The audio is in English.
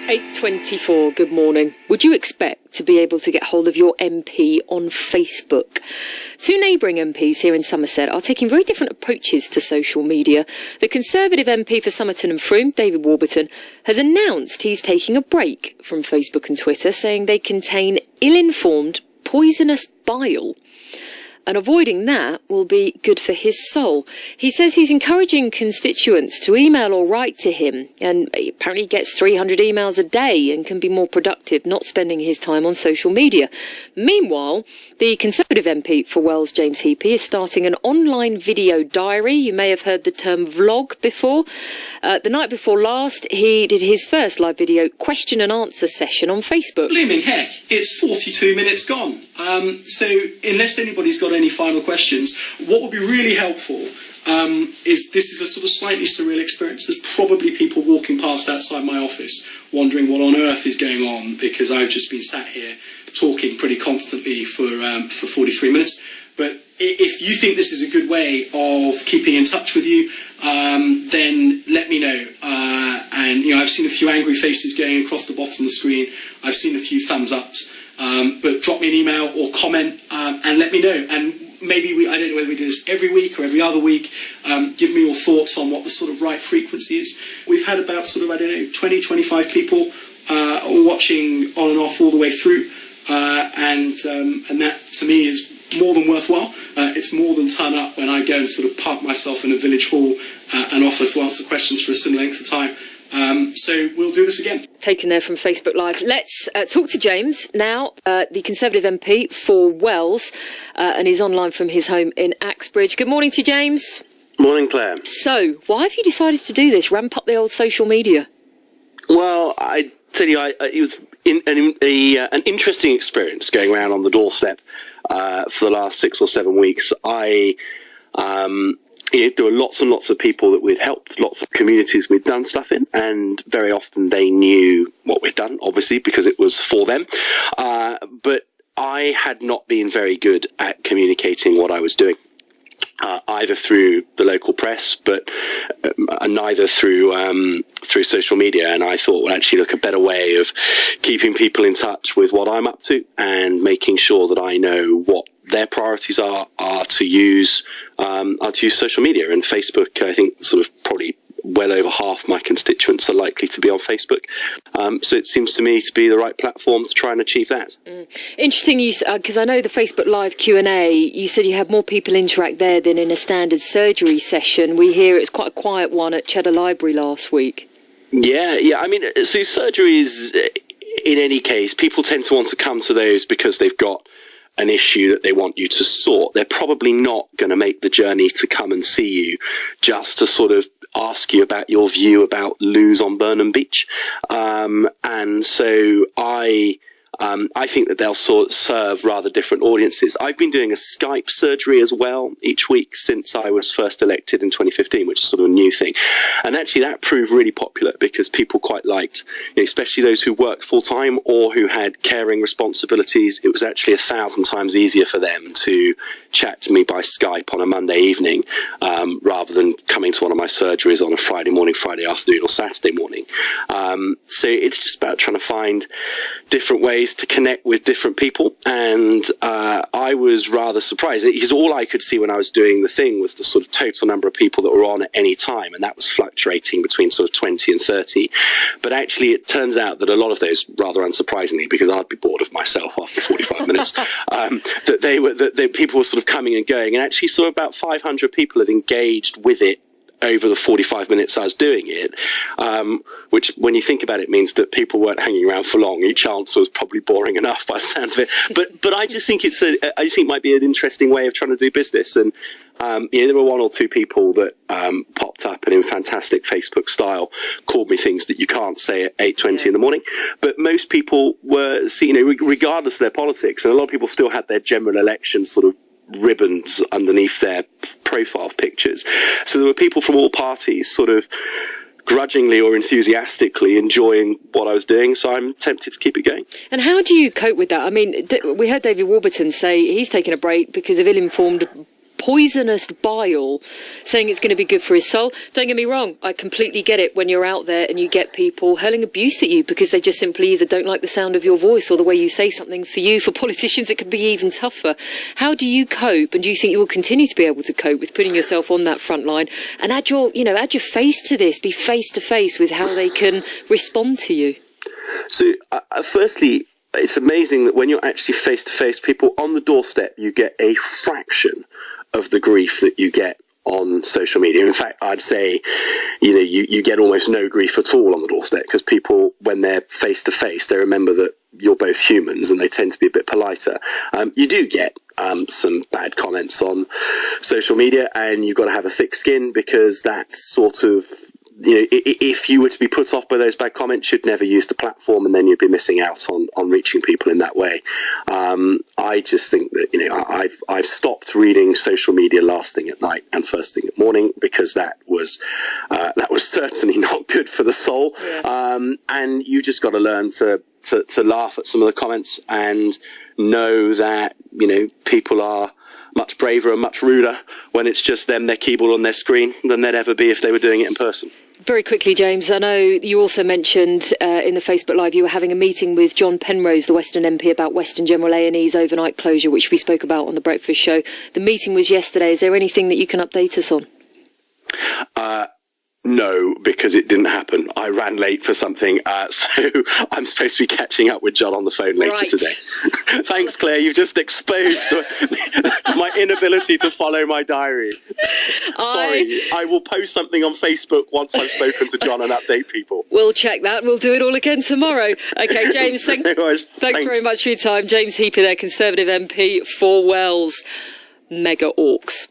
8:24, good morning. Would you expect to be able to get hold of your MP on Facebook? Two neighbouring MPs here in Somerset are taking very different approaches to social media. The Conservative MP for Somerton and Frome, David Warburton, has announced he's taking a break from Facebook and Twitter, saying they contain ill-informed, poisonous bile. And avoiding that will be good for his soul. He says he's encouraging constituents to email or write to him, and he apparently gets 300 emails a day and can be more productive, not spending his time on social media. Meanwhile, the Conservative MP for Wells, James Heappey, is starting an online video diary. You may have heard the term vlog before. The night before last, he did his first live video question and answer session on Facebook. Blooming heck, it's 42 minutes gone. So unless anybody's got any final questions, what would be really helpful is this is a sort of slightly surreal experience. There's probably people walking past outside my office wondering what on earth is going on, because I've just been sat here talking pretty constantly for 43 minutes. But if you think this is a good way of keeping in touch with you, then let me know. And I've seen a few angry faces going across the bottom of the screen. I've seen a few thumbs ups. But drop me an email or comment and let me know. And maybe I don't know whether we do this every week or every other week. Give me your thoughts on what the sort of right frequency is. We've had about 20, 25 people watching on and off all the way through. And that to me is more than worthwhile. It's more than turn up when I go and sort of park myself in a village hall and offer to answer questions for a similar length of time. So we'll do this again. Taken there from Facebook Live. Let's talk to James now, the Conservative MP for Wells, and he's online from his home in Axbridge. Good morning to you, James. Morning, Claire. So, why have you decided to do this? Ramp up the old social media? Well, I tell you, it was an interesting experience going around on the doorstep for the last 6 or 7 weeks. There were lots and lots of people that we'd helped, lots of communities we'd done stuff in, and very often they knew what we'd done, obviously, because it was for them. But I had not been very good at communicating what I was doing, either through the local press, but neither through social media. And I thought, well, actually, look, a better way of keeping people in touch with what I'm up to and making sure that I know what their priorities are to use social media. And Facebook, I think, sort of probably well over half my constituents are likely to be on Facebook. So it seems to me to be the right platform to try and achieve that. Interesting, because I know the Facebook Live Q&A, you said you had more people interact there than in a standard surgery session. We hear it's quite a quiet one at Cheddar Library last week. Yeah. I mean, so surgeries, in any case, people tend to want to come to those because they've got an issue that they want you to sort. They're probably not going to make the journey to come and see you just to sort of ask you about your view about loos on Burnham Beach. And so I think that they'll sort of serve rather different audiences. I've been doing a Skype surgery as well each week since I was first elected in 2015, which is sort of a new thing. And actually that proved really popular because people quite liked, especially those who worked full time or who had caring responsibilities. It was actually 1,000 times easier for them to chat to me by Skype on a Monday evening, rather than coming to one of my surgeries on a Friday morning, Friday afternoon or Saturday morning. So it's just about trying to find different ways to connect with different people. And I was rather surprised because all I could see when I was doing the thing was the sort of total number of people that were on at any time, and that was fluctuating between sort of 20 and 30. But actually it turns out that a lot of those, rather unsurprisingly, because I'd be bored of myself after 45 minutes, that people were sort of coming and going, and actually saw about 500 people had engaged with it over the 45 minutes I was doing it, which, when you think about it, means that people weren't hanging around for long. Each answer was probably boring enough by the sounds of it. But I just think it might be an interesting way of trying to do business. And there were one or two people that popped up and in fantastic Facebook style called me things that you can't say at 8:20 in the morning. But most people were, regardless of their politics, and a lot of people still had their general election sort of ribbons underneath their profile pictures. So there were people from all parties sort of grudgingly or enthusiastically enjoying what I was doing, so I'm tempted to keep it going. And how do you cope with that? I mean, we heard David Warburton say he's taken a break because of ill-informed poisonous bile, saying it's going to be good for his soul. Don't get me wrong, I completely get it when you're out there and you get people hurling abuse at you because they just simply either don't like the sound of your voice or the way you say something. For you, for politicians, it could be even tougher. How do you cope, and do you think you will continue to be able to cope with putting yourself on that front line and add your face to this, be face to face with how they can respond to you? So, firstly, it's amazing that when you're actually face to face, people on the doorstep, you get a fraction of the grief that you get on social media. In fact, I'd say, you get almost no grief at all on the doorstep, because people, when they're face to face, they remember that you're both humans and they tend to be a bit politer. You do get some bad comments on social media, and you've got to have a thick skin, because that's sort of, if you were to be put off by those bad comments, you'd never use the platform, and then you'd be missing out on reaching people in that way. I just think that, I've stopped reading social media last thing at night and first thing at morning, because that was certainly not good for the soul. Yeah. And you just got to learn to laugh at some of the comments and know that, people are much braver and much ruder when it's just them, their keyboard on their screen, than they'd ever be if they were doing it in person. Very quickly, James, I know you also mentioned in the Facebook Live you were having a meeting with John Penrose, the Western MP, about Western General A&E's overnight closure, which we spoke about on the Breakfast Show. The meeting was yesterday. Is there anything that you can update us on? No, because it didn't happen. I ran late for something, so I'm supposed to be catching up with John on the phone later today. Thanks, Claire. You've just exposed my inability to follow my diary. Sorry. I will post something on Facebook once I've spoken to John and update people. We'll check that. We'll do it all again tomorrow. Okay, James, thanks very much for your time. James Heappey there, Conservative MP for Wells. Mega Orcs.